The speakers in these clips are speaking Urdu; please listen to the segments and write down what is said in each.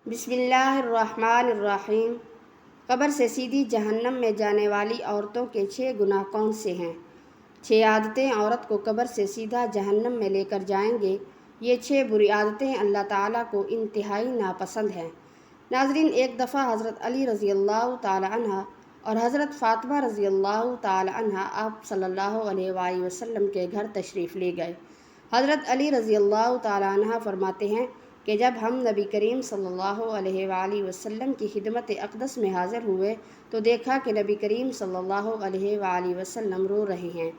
بسم اللہ الرحمن الرحیم۔ قبر سے سیدھی جہنم میں جانے والی عورتوں کے 6 گناہ کون سے ہیں؟ 6 عادتیں عورت کو قبر سے سیدھا جہنم میں لے کر جائیں گے۔ یہ 6 بری عادتیں اللہ تعالیٰ کو انتہائی ناپسند ہیں۔ ناظرین، ایک دفعہ حضرت علی رضی اللہ تعالی عنہ اور حضرت فاطمہ رضی اللہ تعالی عنہ آپ صلی اللہ علیہ وآلہ وسلم کے گھر تشریف لے گئے۔ حضرت علی رضی اللہ تعالی عنہ فرماتے ہیں کہ جب ہم نبی کریم صلی اللہ علیہ وآلہ وسلم کی خدمت اقدس میں حاضر ہوئے تو دیکھا کہ نبی کریم صلی اللہ علیہ وآلہ وسلم رو رہے ہیں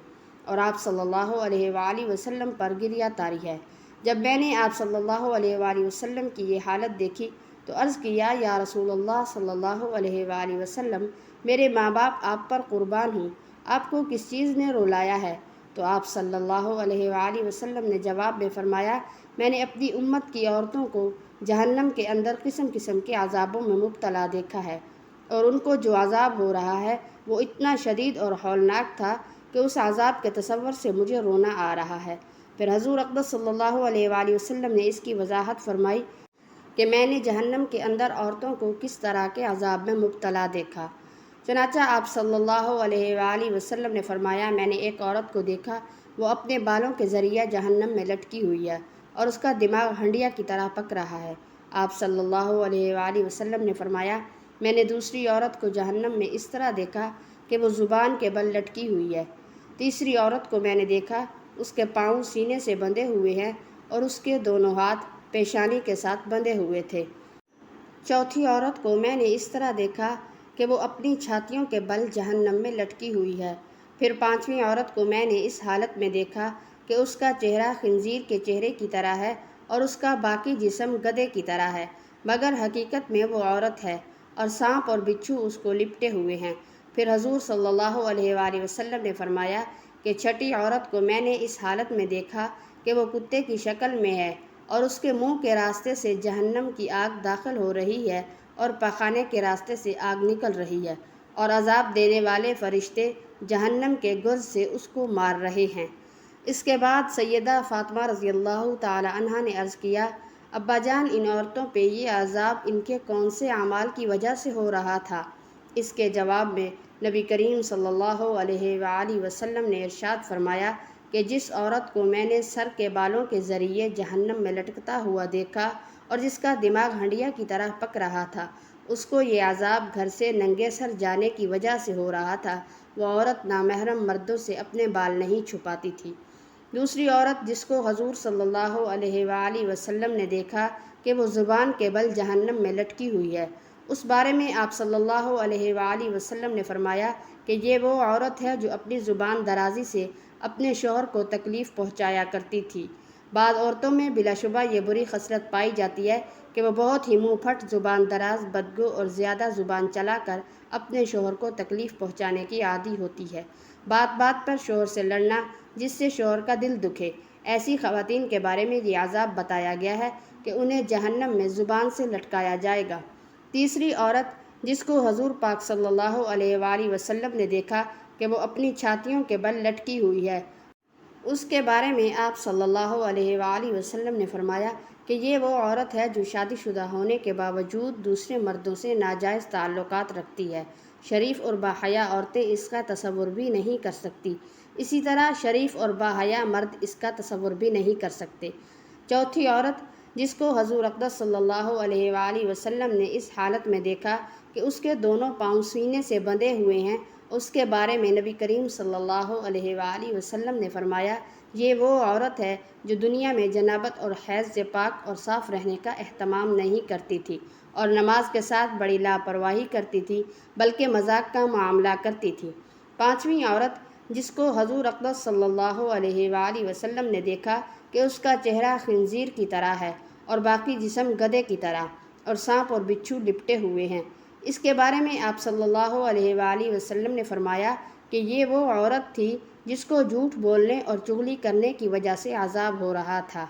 اور آپ صلی اللہ علیہ وآلہ وسلم پر گریہ طاری ہے۔ جب میں نے آپ صلی اللہ علیہ وآلہ وسلم کی یہ حالت دیکھی تو عرض کیا، یا رسول اللہ صلی اللہ علیہ وآلہ وسلم، میرے ماں باپ آپ پر قربان ہوں، آپ کو کس چیز نے رلایا ہے؟ تو آپ صلی اللہ علیہ وآلہ وسلم نے جواب میں فرمایا، میں نے اپنی امت کی عورتوں کو جہنم کے اندر قسم قسم کے عذابوں میں مبتلا دیکھا ہے، اور ان کو جو عذاب ہو رہا ہے وہ اتنا شدید اور ہولناک تھا کہ اس عذاب کے تصور سے مجھے رونا آ رہا ہے۔ پھر حضور اقدس صلی اللہ علیہ وآلہ وسلم نے اس کی وضاحت فرمائی کہ میں نے جہنم کے اندر عورتوں کو کس طرح کے عذاب میں مبتلا دیکھا۔ چنانچہ آپ صلی اللہ علیہ وآلہ وسلم نے فرمایا، میں نے ایک عورت کو دیکھا، وہ اپنے بالوں کے ذریعے جہنم میں لٹکی ہوئی ہے اور اس کا دماغ ہنڈیا کی طرح پک رہا ہے۔ آپ صلی اللہ علیہ وآلہ وسلم نے فرمایا، میں نے دوسری عورت کو جہنم میں اس طرح دیکھا کہ وہ زبان کے بل لٹکی ہوئی ہے۔ تیسری عورت کو میں نے دیکھا، اس کے پاؤں سینے سے بندھے ہوئے ہیں اور اس کے دونوں ہاتھ پیشانی کے ساتھ بندھے ہوئے تھے۔ چوتھی عورت کو میں نے اس طرح دیکھا کہ وہ اپنی چھاتیوں کے بل جہنم میں لٹکی ہوئی ہے۔ پھر پانچویں عورت کو میں نے اس حالت میں دیکھا کہ اس کا چہرہ خنزیر کے چہرے کی طرح ہے اور اس کا باقی جسم گدھے کی طرح ہے، مگر حقیقت میں وہ عورت ہے اور سانپ اور بچھو اس کو لپٹے ہوئے ہیں۔ پھر حضور صلی اللہ علیہ وآلہ وسلم نے فرمایا کہ چھٹی عورت کو میں نے اس حالت میں دیکھا کہ وہ کتے کی شکل میں ہے اور اس کے منہ کے راستے سے جہنم کی آگ داخل ہو رہی ہے اور پخانے کے راستے سے آگ نکل رہی ہے، اور عذاب دینے والے فرشتے جہنم کے گرز سے اس کو مار رہے ہیں۔ اس کے بعد سیدہ فاطمہ رضی اللہ تعالی عنہ نے عرض کیا، ابا جان، ان عورتوں پہ یہ عذاب ان کے کون سے اعمال کی وجہ سے ہو رہا تھا؟ اس کے جواب میں نبی کریم صلی اللہ علیہ وآلہ وسلم نے ارشاد فرمایا کہ جس عورت کو میں نے سر کے بالوں کے ذریعے جہنم میں لٹکتا ہوا دیکھا اور جس کا دماغ ہنڈیا کی طرح پک رہا تھا، اس کو یہ عذاب گھر سے ننگے سر جانے کی وجہ سے ہو رہا تھا۔ وہ عورت نامحرم مردوں سے اپنے بال نہیں چھپاتی تھی۔ دوسری عورت جس کو حضور صلی اللہ علیہ وآلہ وسلم نے دیکھا کہ وہ زبان کے بل جہنم میں لٹکی ہوئی ہے، اس بارے میں آپ صلی اللہ علیہ وآلہ وسلم نے فرمایا کہ یہ وہ عورت ہے جو اپنی زبان درازی سے اپنے شوہر کو تکلیف پہنچایا کرتی تھی۔ بعض عورتوں میں بلا شبہ یہ بری خصلت پائی جاتی ہے کہ وہ بہت ہی منہ پھٹ، زبان دراز، بدگو اور زیادہ زبان چلا کر اپنے شوہر کو تکلیف پہنچانے کی عادی ہوتی ہے۔ بات بات پر شوہر سے لڑنا جس سے شوہر کا دل دکھے۔ ایسی خواتین کے بارے میں یہ عذاب بتایا گیا ہے کہ انہیں جہنم میں زبان سے لٹکایا جائے گا۔ تیسری عورت جس کو حضور پاک صلی اللہ علیہ وآلہ وسلم نے دیکھا کہ وہ اپنی چھاتیوں کے بل لٹکی ہوئی ہے، اس کے بارے میں آپ صلی اللہ علیہ وآلہ وسلم نے فرمایا کہ یہ وہ عورت ہے جو شادی شدہ ہونے کے باوجود دوسرے مردوں سے ناجائز تعلقات رکھتی ہے۔ شریف اور باحیا عورتیں اس کا تصور بھی نہیں کر سکتی، اسی طرح شریف اور باحیا مرد اس کا تصور بھی نہیں کر سکتے۔ چوتھی عورت جس کو حضور اقدس صلی اللہ علیہ وآلہ وسلم نے اس حالت میں دیکھا کہ اس کے دونوں پاؤں سینے سے بندھے ہوئے ہیں، اس کے بارے میں نبی کریم صلی اللہ علیہ وآلہ وسلم نے فرمایا، یہ وہ عورت ہے جو دنیا میں جنابت اور حیض سے پاک اور صاف رہنے کا اہتمام نہیں کرتی تھی اور نماز کے ساتھ بڑی لاپرواہی کرتی تھی، بلکہ مذاق کا معاملہ کرتی تھی۔ پانچویں عورت جس کو حضور اقدس صلی اللہ علیہ وآلہ وسلم نے دیکھا کہ اس کا چہرہ خنزیر کی طرح ہے اور باقی جسم گدھے کی طرح اور سانپ اور بچھو لپٹے ہوئے ہیں، اس کے بارے میں آپ صلی اللہ علیہ وآلہ وسلم نے فرمایا کہ یہ وہ عورت تھی جس کو جھوٹ بولنے اور چغلی کرنے کی وجہ سے عذاب ہو رہا تھا۔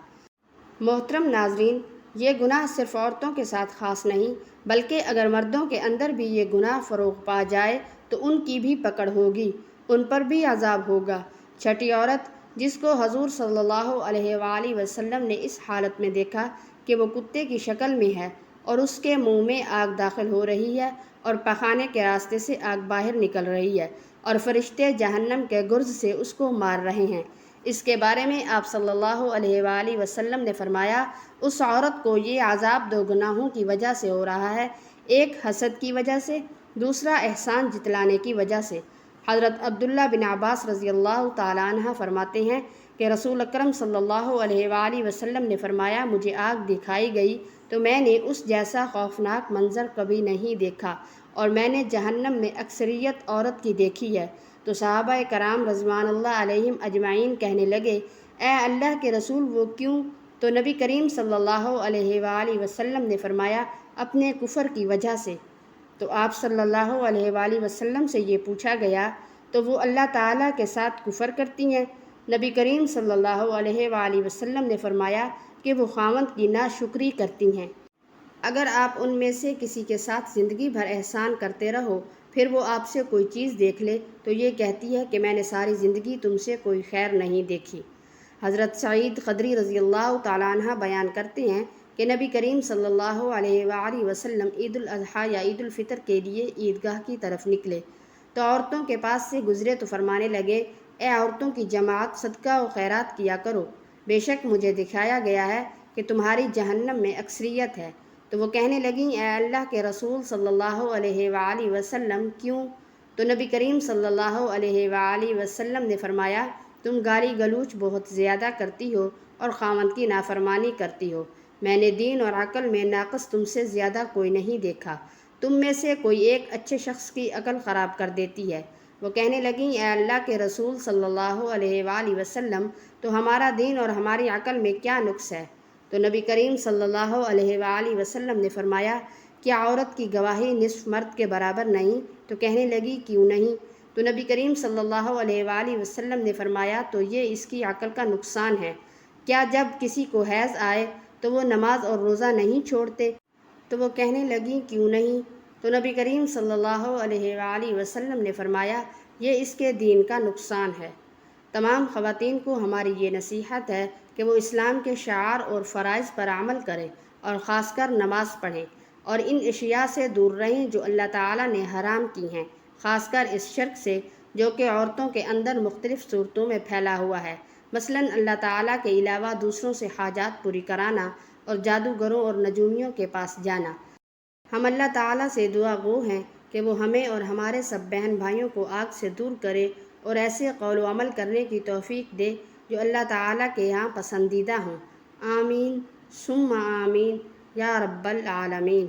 محترم ناظرین، یہ گناہ صرف عورتوں کے ساتھ خاص نہیں، بلکہ اگر مردوں کے اندر بھی یہ گناہ فروغ پا جائے تو ان کی بھی پکڑ ہوگی، ان پر بھی عذاب ہوگا۔ چھٹی عورت جس کو حضور صلی اللہ علیہ وآلہ وسلم نے اس حالت میں دیکھا کہ وہ کتے کی شکل میں ہے اور اس کے منہ میں آگ داخل ہو رہی ہے اور پخانے کے راستے سے آگ باہر نکل رہی ہے اور فرشتے جہنم کے گرز سے اس کو مار رہے ہیں۔ اس کے بارے میں آپ صلی اللہ علیہ وآلہ وسلم نے فرمایا، اس عورت کو یہ عذاب دو گناہوں کی وجہ سے ہو رہا ہے، ایک حسد کی وجہ سے، دوسرا احسان جتلانے کی وجہ سے۔ حضرت عبداللہ بن عباس رضی اللہ تعالیٰ عنہ فرماتے ہیں کہ رسول اکرم صلی اللہ علیہ وآلہ وسلم نے فرمایا، مجھے آگ دکھائی گئی تو میں نے اس جیسا خوفناک منظر کبھی نہیں دیکھا، اور میں نے جہنم میں اکثریت عورت کی دیکھی ہے۔ تو صحابہ کرام رضوان اللہ علیہم اجمعین کہنے لگے، اے اللہ کے رسول وہ کیوں؟ تو نبی کریم صلی اللہ علیہ وآلہ وسلم نے فرمایا، اپنے کفر کی وجہ سے۔ تو آپ صلی اللہ علیہ وآلہ وسلم سے یہ پوچھا گیا، تو وہ اللہ تعالیٰ کے ساتھ کفر کرتی ہیں؟ نبی کریم صلی اللہ علیہ وآلہ وسلم نے فرمایا کہ وہ خاوند کی ناشکری کرتی ہیں۔ اگر آپ ان میں سے کسی کے ساتھ زندگی بھر احسان کرتے رہو، پھر وہ آپ سے کوئی چیز دیکھ لے تو یہ کہتی ہے کہ میں نے ساری زندگی تم سے کوئی خیر نہیں دیکھی۔ حضرت سعید خدری رضی اللہ تعالیٰ عنہ بیان کرتے ہیں کہ نبی کریم صلی اللہ علیہ وآلہ وسلم عید الاضحیٰ یا عید الفطر کے لیے عیدگاہ کی طرف نکلے تو عورتوں کے پاس سے گزرے تو فرمانے لگے، اے عورتوں کی جماعت، صدقہ و خیرات کیا کرو، بے شک مجھے دکھایا گیا ہے کہ تمہاری جہنم میں اکثریت ہے۔ تو وہ کہنے لگیں، اے اللہ کے رسول صلی اللہ علیہ وآلہ وسلم کیوں؟ تو نبی کریم صلی اللہ علیہ وآلہ وسلم نے فرمایا، تم گالی گلوچ بہت زیادہ کرتی ہو اور خاوند کی نافرمانی کرتی ہو، میں نے دین اور عقل میں ناقص تم سے زیادہ کوئی نہیں دیکھا، تم میں سے کوئی ایک اچھے شخص کی عقل خراب کر دیتی ہے۔ وہ کہنے لگیں، اے اللہ کے رسول صلی اللہ علیہ وآلہ وسلم تو ہمارا دین اور ہماری عقل میں کیا نقص ہے؟ تو نبی کریم صلی اللہ علیہ وآلہ وسلم نے فرمایا، کیا عورت کی گواہی نصف مرد کے برابر نہیں؟ تو کہنے لگی، کیوں نہیں؟ تو نبی کریم صلی اللہ علیہ وآلہ وسلم نے فرمایا، تو یہ اس کی عقل کا نقصان ہے۔ کیا جب کسی کو حیض آئے تو وہ نماز اور روزہ نہیں چھوڑتے؟ تو وہ کہنے لگیں، کیوں نہیں؟ تو نبی کریم صلی اللہ علیہ وآلہ وسلم نے فرمایا، یہ اس کے دین کا نقصان ہے۔ تمام خواتین کو ہماری یہ نصیحت ہے کہ وہ اسلام کے شعائر اور فرائض پر عمل کریں اور خاص کر نماز پڑھیں اور ان اشیاء سے دور رہیں جو اللہ تعالیٰ نے حرام کی ہیں، خاص کر اس شرک سے جو کہ عورتوں کے اندر مختلف صورتوں میں پھیلا ہوا ہے، مثلاً اللہ تعالیٰ کے علاوہ دوسروں سے حاجات پوری کرانا اور جادوگروں اور نجومیوں کے پاس جانا۔ ہم اللہ تعالیٰ سے دعا گو ہیں کہ وہ ہمیں اور ہمارے سب بہن بھائیوں کو آگ سے دور کرے اور ایسے قول و عمل کرنے کی توفیق دے جو اللہ تعالیٰ کے یہاں پسندیدہ ہوں۔ آمین ثم آمین یا رب العالمین۔